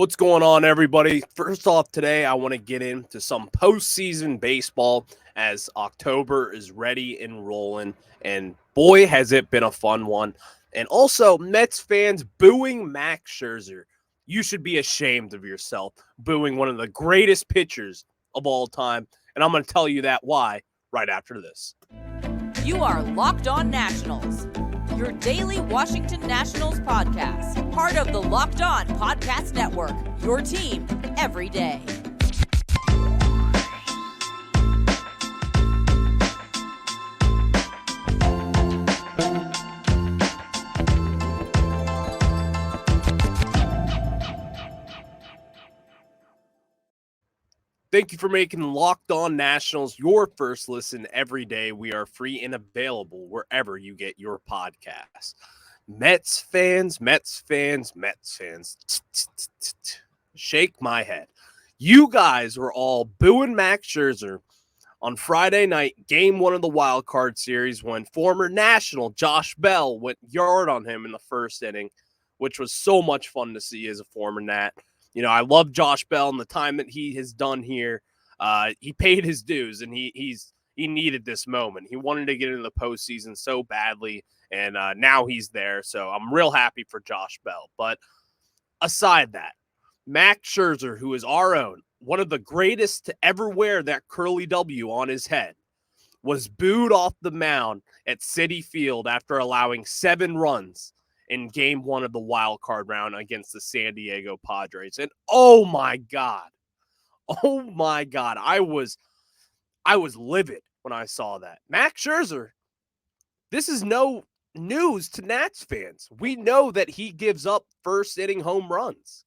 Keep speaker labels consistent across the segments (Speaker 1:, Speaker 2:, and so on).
Speaker 1: What's going on, everybody? First off, today I want to get into some postseason baseball as October is ready and rolling, and boy, has it been a fun one. And also, Mets fans booing Max Scherzer. You should be ashamed of yourself booing one of the greatest pitchers of all time, and I'm going to tell you that why right after this.
Speaker 2: You are Locked On Nationals, your daily Washington Nationals podcast, part of the Locked On Podcast Network, your team every day.
Speaker 1: Thank you for making Locked On Nationals your first listen every day. We are free and available wherever you get your podcasts. Mets fans. Shake my head. You guys were all booing Max Scherzer on Friday night, game one of the wild card series, when former National Josh Bell went yard on him in the first inning, which was so much fun to see as a former Nat. You know, I love Josh Bell and the time that he has done here. He paid his dues, and he needed this moment. He wanted to get into the postseason so badly, and now he's there. So I'm real happy for Josh Bell. But aside that, Max Scherzer, who is our own, one of the greatest to ever wear that curly W on his head, was booed off the mound at Citi Field after allowing 7 runs in game one of the wild card round against the San Diego Padres. And oh my God, I was livid when I saw that. Max Scherzer, this is no news to Nats fans. We know that he gives up first inning home runs.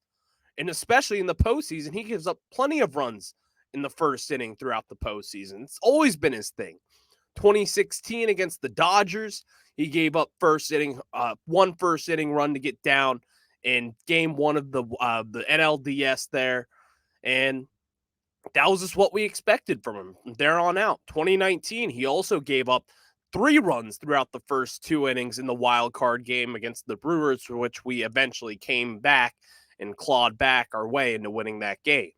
Speaker 1: And especially in the postseason, he gives up plenty of runs in the first inning throughout the postseason. It's always been his thing. 2016 against the Dodgers, he gave up one first inning run to get down in game one of the NLDS there. And that was just what we expected from him there on out. 2019, he also gave up 3 runs throughout the first 2 innings in the wild card game against the Brewers, for which we eventually came back and clawed back our way into winning that game.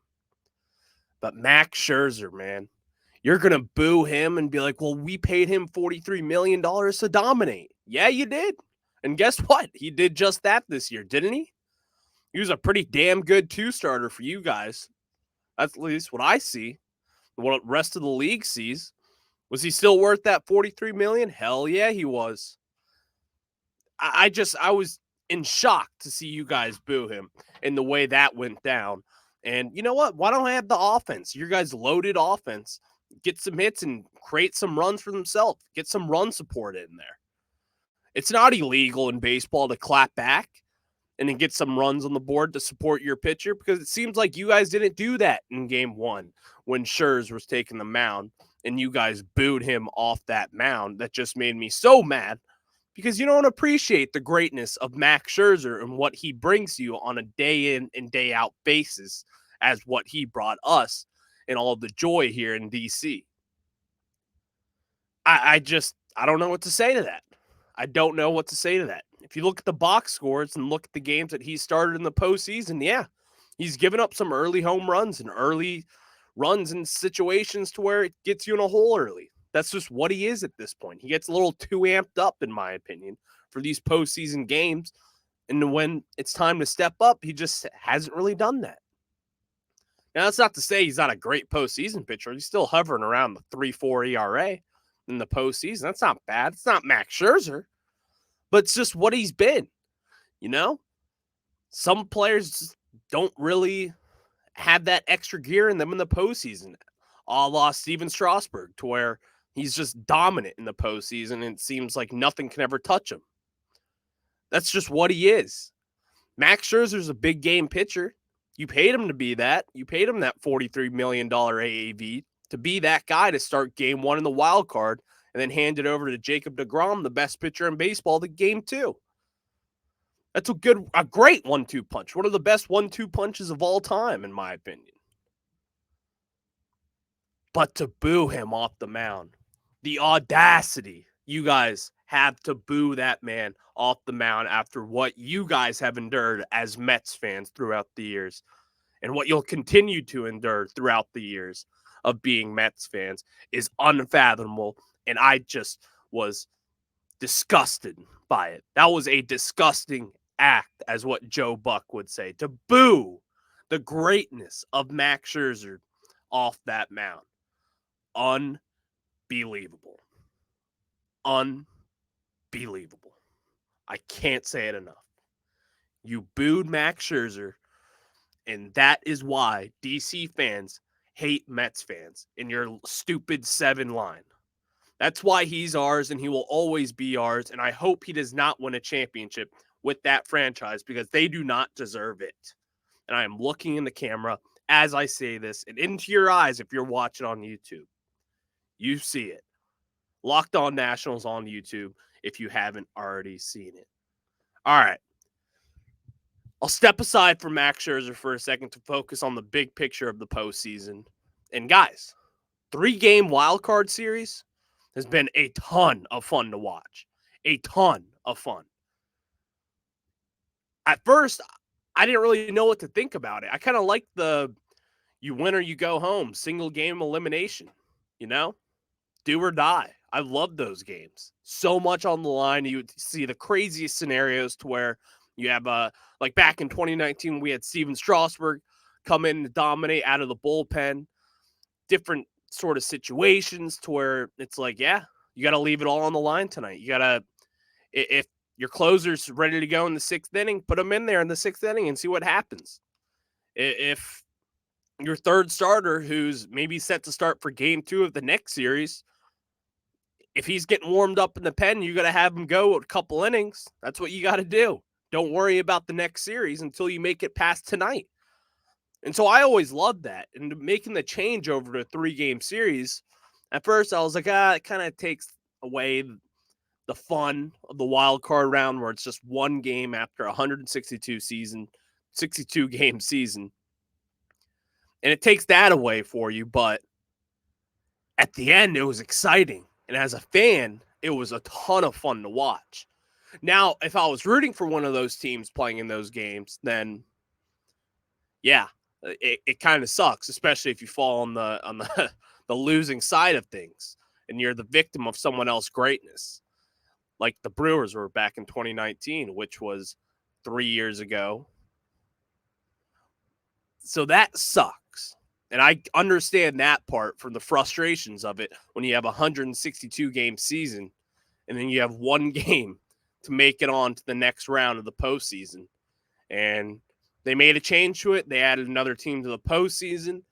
Speaker 1: But Max Scherzer, man, you're going to boo him and be like, well, we paid him $43 million to dominate. Yeah, you did. And guess what? He did just that this year, didn't he? He was a pretty damn good 2-starter for you guys. That's at least what I see. What the rest of the league sees. Was he still worth that $43 million? Hell yeah, he was. I was in shock to see you guys boo him and the way that went down. And you know what? Why don't I have the offense? Your guys' loaded offense. Get some hits and create some runs for themselves. Get some run support in there. It's not illegal in baseball to clap back and then get some runs on the board to support your pitcher, because it seems like you guys didn't do that in game one when Scherzer was taking the mound and you guys booed him off that mound. That just made me so mad, because you don't appreciate the greatness of Max Scherzer and what he brings to you on a day in and day out basis as what he brought us and all of the joy here in DC. I don't know what to say to that. I don't know what to say to that. If you look at the box scores and look at the games that he started in the postseason, yeah, he's given up some early home runs and early runs in situations to where it gets you in a hole early. That's just what he is at this point. He gets a little too amped up, in my opinion, for these postseason games. And when it's time to step up, he just hasn't really done that. Now, that's not to say he's not a great postseason pitcher. He's still hovering around the 3.4 ERA in the postseason. That's not bad. It's not Max Scherzer, but it's just what he's been. You know, some players don't really have that extra gear in them in the postseason, a la Steven Strasburg, to where he's just dominant in the postseason and it seems like nothing can ever touch him. That's just what he is. Max Scherzer's a big game pitcher. You paid him to be that. You paid him that $43 million AAV to be that guy to start game one in the wild card and then hand it over to Jacob deGrom, the best pitcher in baseball, to game 2. That's a great 1-2 punch. One of the best 1-2 punches of all time, in my opinion. But to boo him off the mound, the audacity you guys have to boo that man off the mound after what you guys have endured as Mets fans throughout the years and what you'll continue to endure throughout the years of being Mets fans is unfathomable. And I just was disgusted by it. That was a disgusting act, as what Joe Buck would say, to boo the greatness of Max Scherzer off that mound. Unbelievable. Unbelievable. I can't say it enough. You booed Max Scherzer, and that is why DC fans hate Mets fans in your stupid 7 line. That's why he's ours, and he will always be ours, and I hope he does not win a championship with that franchise because they do not deserve it. And I am looking in the camera as I say this and into your eyes if you're watching on YouTube. You see it. Locked On Nationals on YouTube if you haven't already seen it. All right. I'll step aside from Max Scherzer for a second to focus on the big picture of the postseason. And guys, 3-game wildcard series has been a ton of fun to watch. A ton of fun. At first, I didn't really know what to think about it. I kind of like the you win or you go home, single game elimination, do or die. I love those games. So much on the line. You would see the craziest scenarios to where you have, like back in 2019, we had Steven Strasburg come in to dominate out of the bullpen. Different sort of situations to where it's like, yeah, you got to leave it all on the line tonight. You got to, if your closer's ready to go in the 6th inning, put them in there in the 6th inning and see what happens. If your third starter, who's maybe set to start for game 2 of the next series, if he's getting warmed up in the pen, you got to have him go a couple innings. That's what you got to do. Don't worry about the next series until you make it past tonight. And so I always loved that. And making the change over to a 3-game series, at first I was like, it kind of takes away the fun of the wild card round where it's just one game after a 62-game season. And it takes that away for you. But at the end, it was exciting. And as a fan, it was a ton of fun to watch. Now, if I was rooting for one of those teams playing in those games, then yeah, it kind of sucks, especially if you fall on the losing side of things and you're the victim of someone else's greatness, like the Brewers were back in 2019, which was 3 years ago. So that sucks. And I understand that part from the frustrations of it when you have a 162-game season and then you have one game to make it on to the next round of the postseason. And they made a change to it. They added another team to the postseason.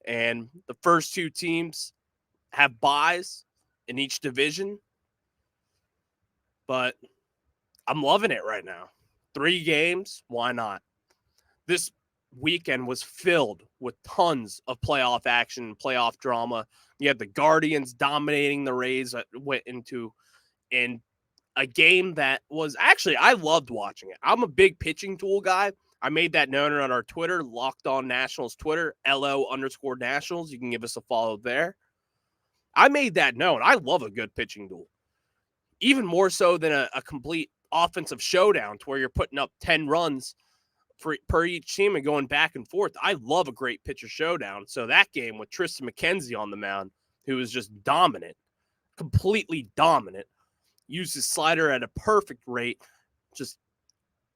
Speaker 1: And the first 2 teams have buys in each division. But I'm loving it right now. 3 games, why not? This weekend was filled with tons of playoff action, playoff drama. You had the Guardians dominating the Rays that went into in a game that was actually, I loved watching it. I'm a big pitching tool guy. I made that known on our Twitter, Locked On Nationals Twitter, LO_Nationals. You can give us a follow there. I made that known. I love a good pitching duel. Even more so than a complete offensive showdown to where you're putting up 10 runs per each team and going back and forth. I love a great pitcher showdown. So that game with Tristan McKenzie on the mound, who was just dominant, completely dominant, used his slider at a perfect rate, just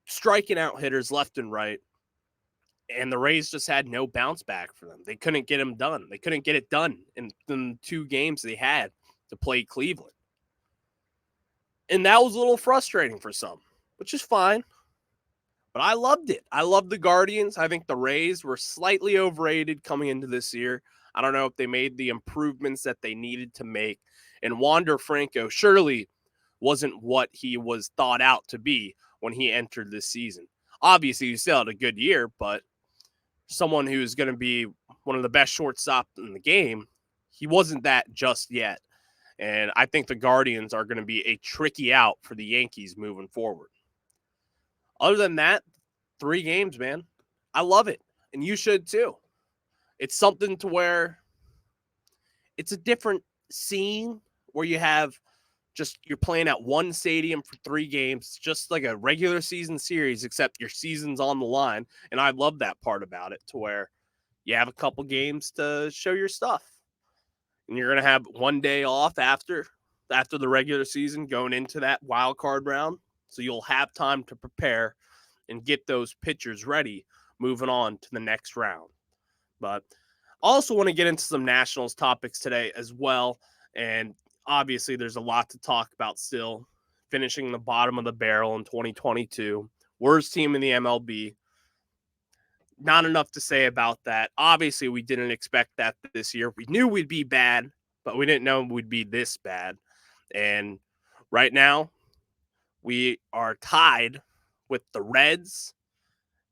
Speaker 1: striking out hitters left and right. And the Rays just had no bounce back for them. They couldn't get him done. They couldn't get it done in the 2 games they had to play Cleveland. And that was a little frustrating for some, which is fine. But I loved it. I loved the Guardians. I think the Rays were slightly overrated coming into this year. I don't know if they made the improvements that they needed to make. And Wander Franco surely wasn't what he was thought out to be when he entered this season. Obviously, he still had a good year, but someone who's going to be one of the best shortstops in the game, he wasn't that just yet. And I think the Guardians are going to be a tricky out for the Yankees moving forward. Other than that, 3 games, man. I love it. And you should too. It's something to where it's a different scene where you have just you're playing at one stadium for 3 games, just like a regular season series, except your season's on the line. And I love that part about it, to where you have a couple games to show your stuff. And you're going to have one day off after the regular season going into that wild card round. So you'll have time to prepare and get those pitchers ready moving on to the next round. But I also want to get into some Nationals topics today as well. And obviously there's a lot to talk about still. Finishing the bottom of the barrel in 2022. Worst team in the MLB. Not enough to say about that. Obviously, we didn't expect that this year. We knew we'd be bad, but we didn't know we'd be this bad. And right now, we are tied with the Reds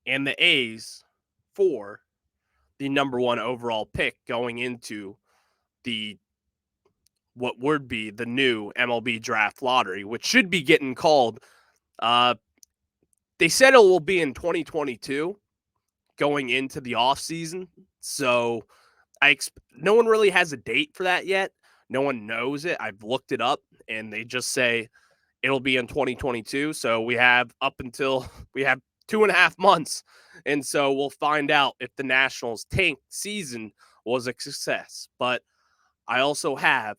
Speaker 1: and the A's for the number 1 overall pick going into what would be the new MLB draft lottery, which should be getting called. They said it will be in 2022 going into the offseason. So no one really has a date for that yet. No one knows it. I've looked it up, and they just say it'll be in 2022. So we have 2.5 months. And so we'll find out if the Nationals tank season was a success. But I also have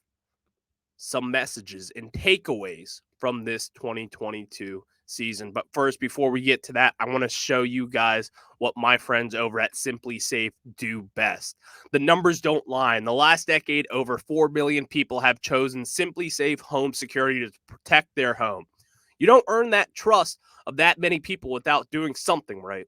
Speaker 1: some messages and takeaways from this 2022 season. But first, before we get to that, I want to show you guys what my friends over at Simply Safe do best. The numbers don't lie. In the last decade, over 4 million people have chosen Simply Safe home security to protect their home. You don't earn that trust of that many people without doing something right.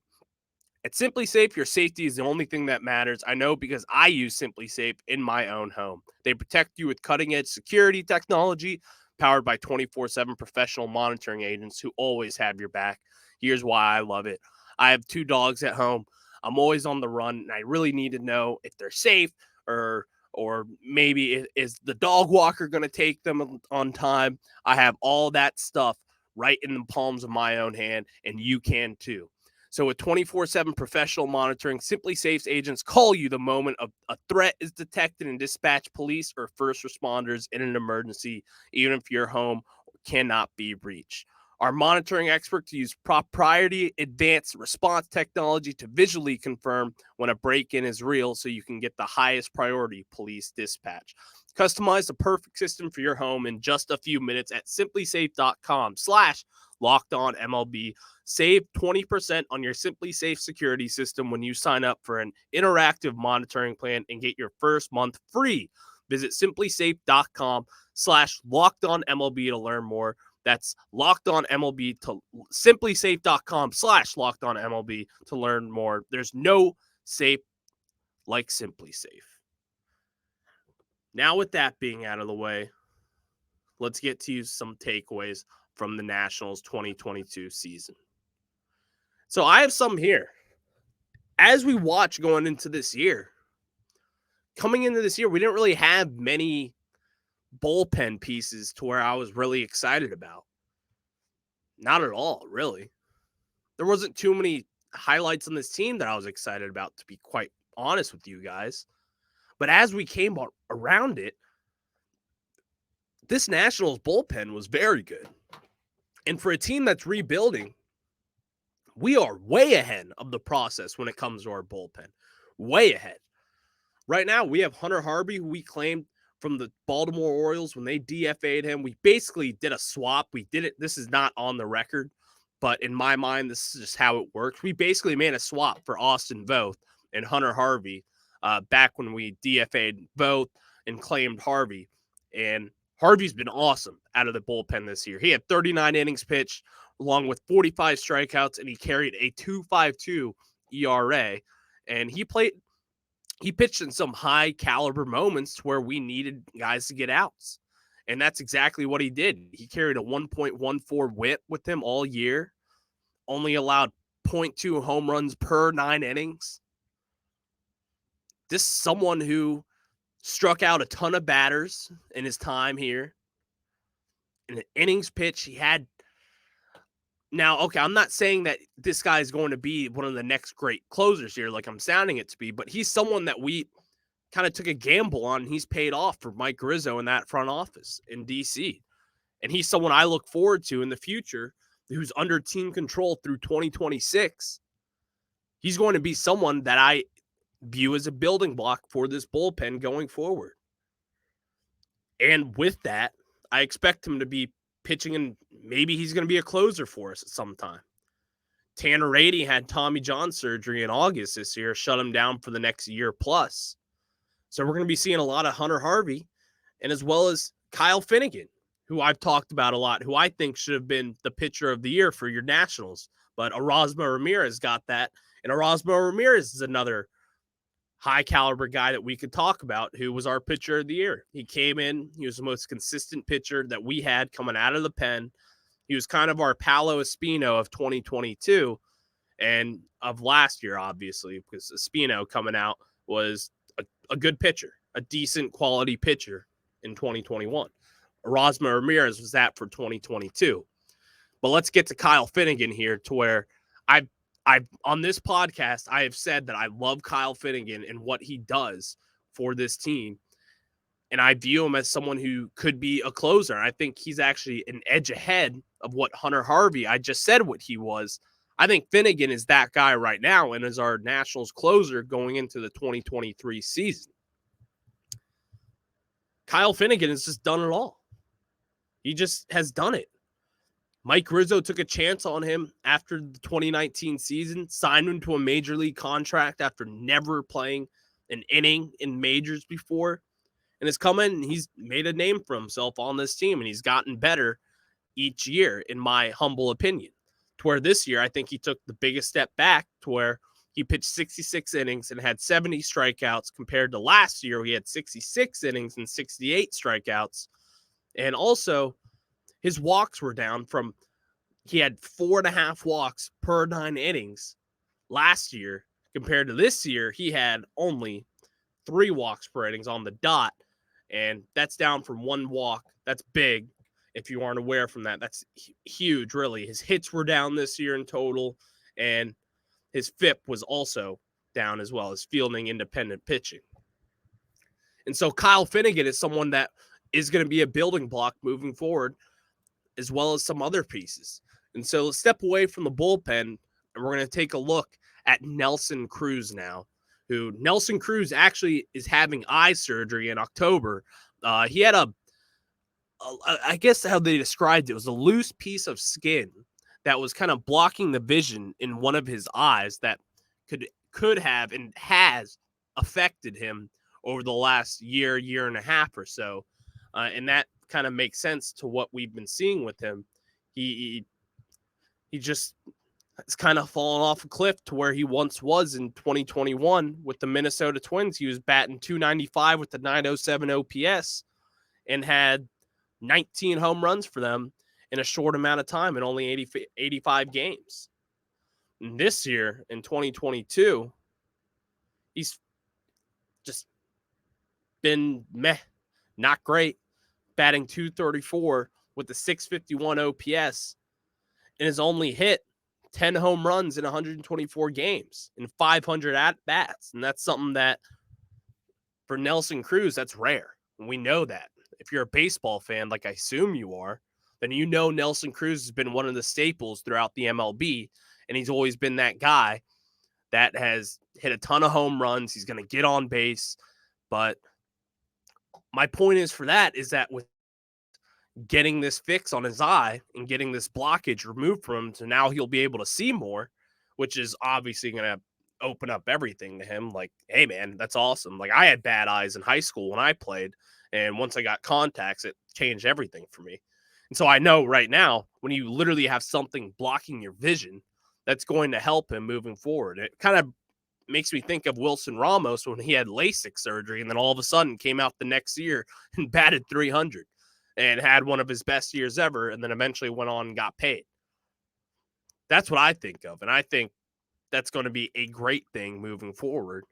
Speaker 1: At Simply Safe, your safety is the only thing that matters. I know because I use Simply Safe in my own home. They protect you with cutting-edge security technology, powered by 24/7 professional monitoring agents who always have your back. Here's why I love it. I have 2 dogs at home. I'm always on the run, and I really need to know if they're safe, or maybe is the dog walker going to take them on time. I have all that stuff right in the palms of my own hand, and you can too. So with 24/7 professional monitoring, Simply Safe's agents call you the moment a threat is detected and dispatch police or first responders in an emergency, even if your home cannot be reached. Our monitoring experts use proprietary advanced response technology to visually confirm when a break-in is real, so you can get the highest priority police dispatch. Customize the perfect system for your home in just a few minutes at simplysafe.com/LockedOnMLB. Save 20% on your Simply Safe security system when you sign up for an interactive monitoring plan and get your first month free. Visit simplysafe.com/LockedOnMLB to learn more. That's LockedOnMLB to simplysafe.com/LockedOnMLB to learn more. There's no safe like Simply Safe. Now, with that being out of the way, let's get to some takeaways from the Nationals 2022 season. So I have some here. As we watch going into this year, coming into this year, we didn't really have many bullpen pieces to where I was really excited about. Not at all, really. There wasn't too many highlights on this team that I was excited about, to be quite honest with you guys. But as we came around it, this Nationals bullpen was very good. And for a team that's rebuilding, we are way ahead of the process when it comes to our bullpen. Way ahead. Right now, we have Hunter Harvey, who we claimed from the Baltimore Orioles when they DFA'd him. We basically did a swap. We did it. This is not on the record, but in my mind, this is just how it works. We basically made a swap for Austin Voth and Hunter Harvey back when we DFA'd Voth and claimed Harvey. And Harvey's been awesome out of the bullpen this year. He had 39 innings pitched along with 45 strikeouts, and he carried a 2.52 ERA. And he pitched in some high caliber moments where we needed guys to get outs. And that's exactly what he did. He carried a 1.14 whip with him all year, only allowed 0.2 home runs per 9 innings. This is someone who struck out a ton of batters in his time here. In the innings pitch, he had. Now, okay, I'm not saying that this guy is going to be one of the next great closers here, like I'm sounding it to be, but he's someone that we kind of took a gamble on, and he's paid off for Mike Rizzo in that front office in DC. And he's someone I look forward to in the future who's under team control through 2026. He's going to be someone that I view as a building block for this bullpen going forward. And with that, I expect him to be pitching, and maybe he's going to be a closer for us at some time. Tanner Rainey had Tommy John surgery in August this year, shut him down for the next year plus. So we're going to be seeing a lot of Hunter Harvey, and as well as Kyle Finnegan, who I've talked about a lot, who I think should have been the pitcher of the year for your Nationals. But Erasmo Ramirez got that. And Erasmo Ramirez is another high-caliber guy that we could talk about who was our pitcher of the year. He came in. He was the most consistent pitcher that we had coming out of the pen. He was kind of our Paolo Espino of 2022 and of last year, obviously, because Espino coming out was a good pitcher, a decent quality pitcher in 2021. Erasmo Ramirez was that for 2022. But let's get to Kyle Finnegan here, to where I've on this podcast, I have said that I love Kyle Finnegan and what he does for this team. And I view him as someone who could be a closer. I think he's actually an edge ahead of what Hunter Harvey, I just said what he was. I think Finnegan is that guy right now and is our Nationals closer going into the 2023 season. Kyle Finnegan has just done it all. He just has done it. Mike Rizzo took a chance on him after the 2019 season, signed him to a major league contract after never playing an inning in majors before, and has come in and he's made a name for himself on this team, and he's gotten better each year, in my humble opinion, to where this year I think he took the biggest step back, to where he pitched 66 innings and had 70 strikeouts compared to last year. He had 66 innings and 68 strikeouts. And also his walks were down from, he had 4.5 walks per 9 innings last year compared to this year. He had only 3 walks per innings on the dot. And that's down from 1 walk. That's big. If you aren't aware from that, that's huge, really. His hits were down this year in total, and his FIP was also down as well, as fielding independent pitching. And so Kyle Finnegan is someone that is going to be a building block moving forward, as well as some other pieces. And so let's step away from the bullpen, and we're going to take a look at Nelson Cruz now, who Nelson Cruz actually is having eye surgery in October. He had I guess how they described it was a loose piece of skin that was kind of blocking the vision in one of his eyes that could have and has affected him over the last year and a half or so. And that kind of makes sense to what we've been seeing with him. He just has kind of fallen off a cliff to where he once was in 2021 with the Minnesota Twins. He was batting .295 with the .907 OPS and had 19 home runs for them in a short amount of time in only 85 games. And this year, in 2022, he's just been not great, batting .234 with the .651 OPS, and has only hit 10 home runs in 124 games in 500 at-bats. And that's something that, for Nelson Cruz, that's rare. And we know that. If you're a baseball fan, like I assume you are, then you know Nelson Cruz has been one of the staples throughout the MLB, and he's always been that guy that has hit a ton of home runs. He's going to get on base. But my point is that with getting this fix on his eye and getting this blockage removed from him, so now he'll be able to see more, which is obviously going to open up everything to him. Like, hey, man, that's awesome. Like, I had bad eyes in high school when I played. And once I got contacts, it changed everything for me. And so I know right now, when you literally have something blocking your vision, that's going to help him moving forward. It kind of makes me think of Wilson Ramos when he had LASIK surgery and then all of a sudden came out the next year and batted .300 and had one of his best years ever, and then eventually went on and got paid. That's what I think of. And I think that's going to be a great thing moving forward.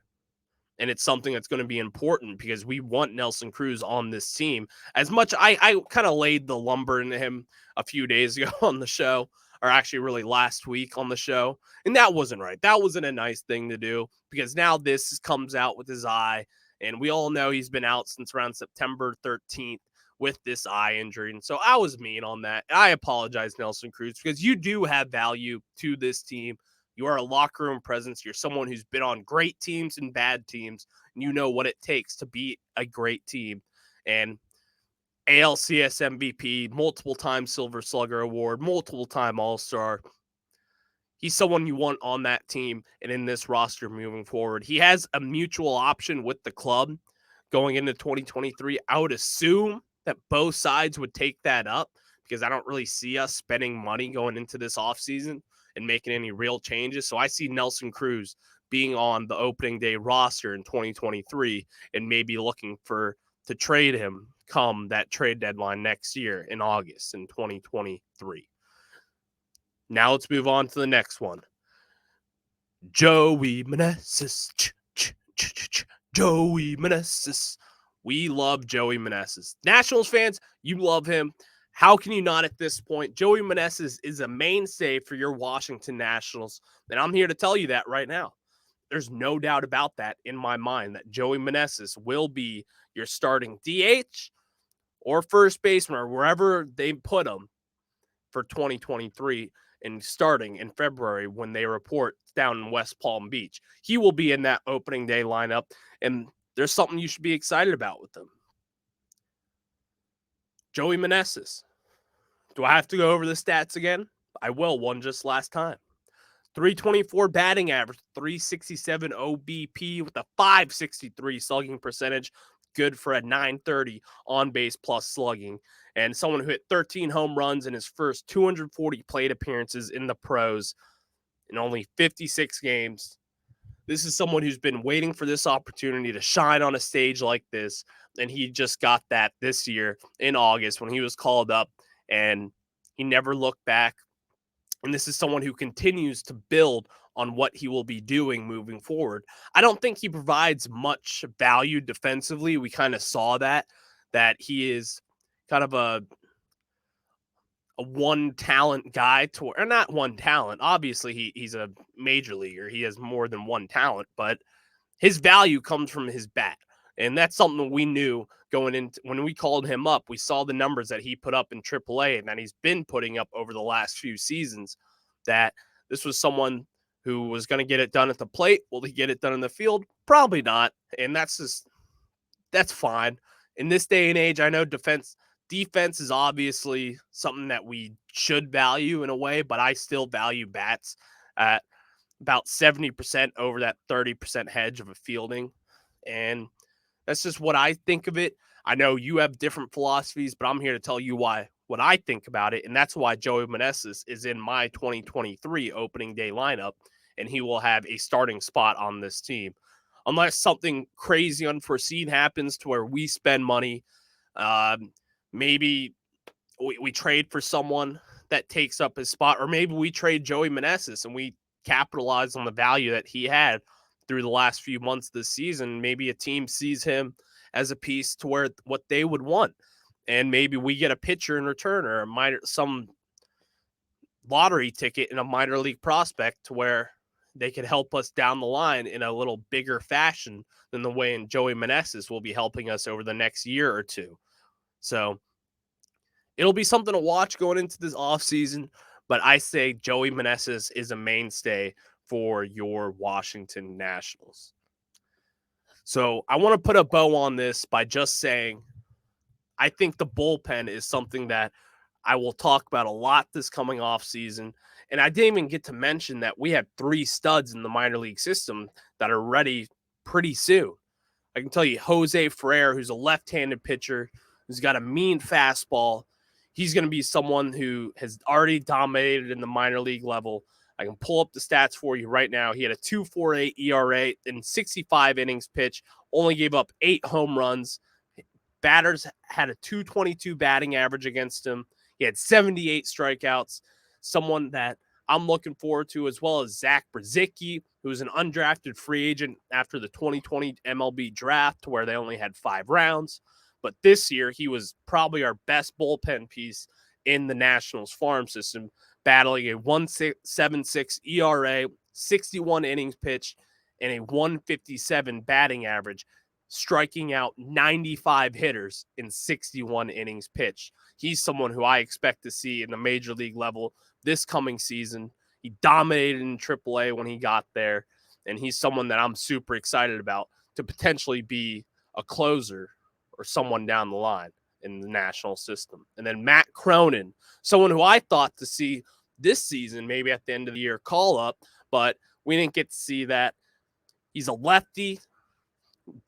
Speaker 1: And it's something that's going to be important because we want Nelson Cruz on this team. As much, I kind of laid the lumber into him a few days ago on the show, or actually really last week on the show. And that wasn't right. That wasn't a nice thing to do, because now this comes out with his eye. And we all know he's been out since around September 13th with this eye injury. And so I was mean on that. And I apologize, Nelson Cruz, because you do have value to this team. You are a locker room presence. You're someone who's been on great teams and bad teams, and you know what it takes to be a great team. And ALCS MVP, multiple-time Silver Slugger Award, multiple-time All-Star. He's someone you want on that team and in this roster moving forward. He has a mutual option with the club going into 2023. I would assume that both sides would take that up because I don't really see us spending money going into this offseason and making any real changes. So I see Nelson Cruz being on the opening day roster in 2023 and maybe looking to trade him come that trade deadline next year in August in 2023. Now let's move on to the next one. Joey Meneses. Joey Meneses. We love Joey Meneses. Nationals fans, you love him. How can you not at this point? Joey Meneses is a mainstay for your Washington Nationals, and I'm here to tell you that right now. There's no doubt about that in my mind that Joey Meneses will be your starting DH or first baseman or wherever they put him for 2023 and starting in February when they report down in West Palm Beach. He will be in that opening day lineup, and there's something you should be excited about with him. Joey Meneses. Do I have to go over the stats again? I will, one just last time. 324 batting average, 367 OBP with a 563 slugging percentage, good for a 930 on-base plus slugging, and someone who hit 13 home runs in his first 240 plate appearances in the pros in only 56 games. This is someone who's been waiting for this opportunity to shine on a stage like this, and he just got that this year in August when he was called up, and he never looked back. And this is someone who continues to build on what he will be doing moving forward. I don't think he provides much value defensively. We kind of saw that he is kind of a one talent guy or not one talent. Obviously he's a major leaguer. He has more than one talent, but his value comes from his bat. And that's something we knew going into when we called him up. We saw the numbers that he put up in AAA and that he's been putting up over the last few seasons, that this was someone who was going to get it done at the plate. Will he get it done in the field? Probably not. And that's fine. In this day and age, I know defense is obviously something that we should value in a way, but I still value bats at about 70% over that 30% hedge of a fielding. And that's just what I think of it. I know you have different philosophies, but I'm here to tell you what I think about it. And that's why Joey Meneses is in my 2023 opening day lineup, and he will have a starting spot on this team. Unless something crazy unforeseen happens to where we spend money, maybe we trade for someone that takes up his spot, or maybe we trade Joey Meneses and we capitalize on the value that he had through the last few months this season. Maybe a team sees him as a piece to where what they would want, and maybe we get a pitcher in return or some lottery ticket in a minor league prospect to where they could help us down the line in a little bigger fashion than the way in Joey Meneses will be helping us over the next year or two. So it'll be something to watch going into this offseason, but I say Joey Meneses is a mainstay for your Washington Nationals. So I want to put a bow on this by just saying I think the bullpen is something that I will talk about a lot this coming offseason. And I didn't even get to mention that we have 3 studs in the minor league system that are ready pretty soon. I can tell you Jose Ferrer, who's a left-handed pitcher, who's got a mean fastball. He's going to be someone who has already dominated in the minor league level. I can pull up the stats for you right now. He had a 2.48 ERA in 65 innings pitched, only gave up 8 home runs. Batters had a 222 batting average against him. He had 78 strikeouts. Someone that I'm looking forward to, as well as Zach Brzezicki, who's an undrafted free agent after the 2020 MLB draft, where they only had 5 rounds. But this year, he was probably our best bullpen piece in the Nationals farm system, battling a 1.76 ERA, 61 innings pitched, and a 157 batting average. striking out 95 hitters in 61 innings pitched. He's someone who I expect to see in the major league level this coming season. He dominated in AAA when he got there, and he's someone that I'm super excited about to potentially be a closer or someone down the line in the national system. And then Matt Cronin, someone who I thought to see this season, maybe at the end of the year, call up, but we didn't get to see that. He's a lefty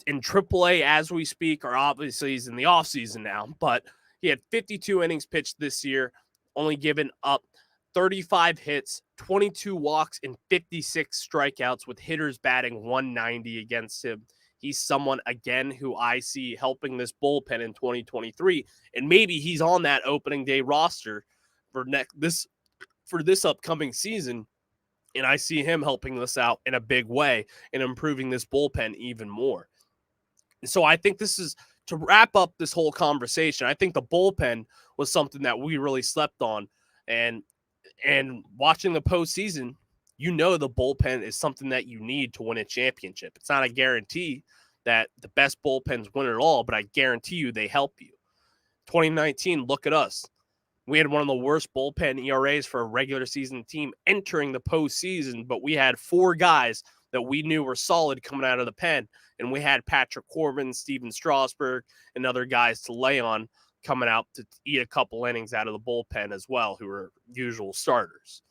Speaker 1: in AAA as we speak, or obviously he's in the offseason now, but he had 52 innings pitched this year, only given up 35 hits, 22 walks, and 56 strikeouts with hitters batting 190 against him. He's someone, again, who I see helping this bullpen in 2023, and maybe he's on that opening day roster for this upcoming season, and I see him helping this out in a big way and improving this bullpen even more. And so I think this is, to wrap up this whole conversation, I think the bullpen was something that we really slept on, and watching the postseason, the bullpen is something that you need to win a championship. It's not a guarantee that the best bullpens win it all, but I guarantee you they help you. 2019, look at us. We had one of the worst bullpen ERAs for a regular season team entering the postseason, but we had 4 guys that we knew were solid coming out of the pen, and we had Patrick Corbin, Steven Strasburg, and other guys to lay on coming out to eat a couple innings out of the bullpen as well, who were usual starters.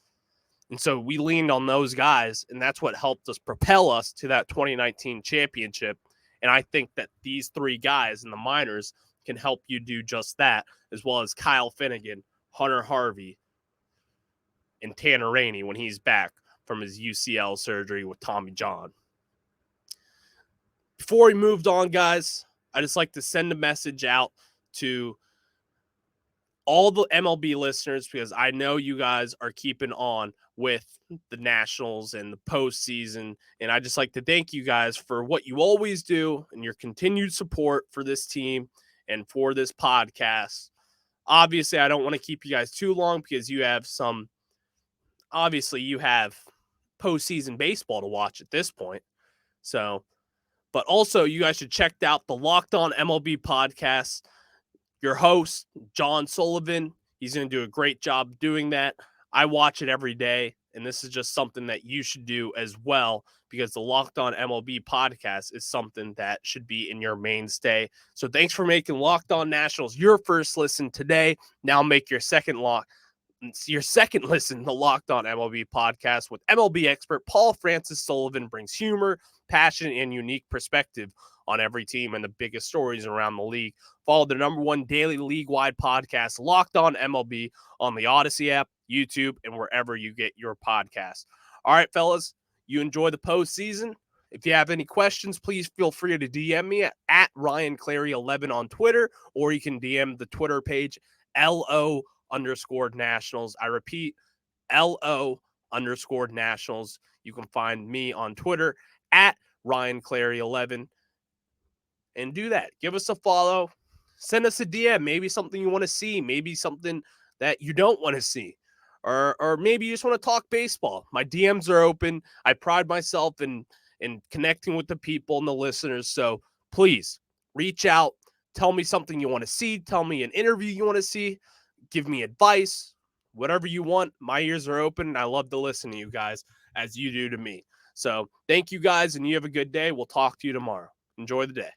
Speaker 1: And so we leaned on those guys, and that's what helped us propel us to that 2019 championship. And I think that these 3 guys in the minors can help you do just that, as well as Kyle Finnegan, Hunter Harvey, and Tanner Rainey when he's back from his UCL surgery with Tommy John. Before we moved on, guys, I just like to send a message out to all the MLB listeners, because I know you guys are keeping on with the Nationals and the postseason. And I just like to thank you guys for what you always do and your continued support for this team and for this podcast. Obviously, I don't want to keep you guys too long because you have postseason baseball to watch at this point. So, but also you guys should check out the Locked On MLB podcast. Your host, John Sullivan, he's going to do a great job doing that. I watch it every day, and this is just something that you should do as well, because the Locked On MLB podcast is something that should be in your mainstay. So thanks for making Locked On Nationals your first listen today. Now make your second listen to Locked On MLB podcast with MLB expert Paul Francis Sullivan. Brings humor, passion, and unique perspective on every team and the biggest stories around the league. Follow the #1 daily league-wide podcast, Locked On MLB, on the Odyssey app, YouTube, and wherever you get your podcasts. All right, fellas, you enjoy the postseason. If you have any questions, please feel free to DM me at Ryan Clary 11 on Twitter, or you can DM the Twitter page, LO_Nationals. I repeat, LO_Nationals. You can find me on Twitter at Ryan Clary 11. And do that. Give us a follow. Send us a DM. Maybe something you want to see. Maybe something that you don't want to see. Or maybe you just want to talk baseball. My DMs are open. I pride myself in connecting with the people and the listeners. So please reach out. Tell me something you want to see. Tell me an interview you want to see. Give me advice. Whatever you want. My ears are open, and I love to listen to you guys as you do to me. So thank you guys, and you have a good day. We'll talk to you tomorrow. Enjoy the day.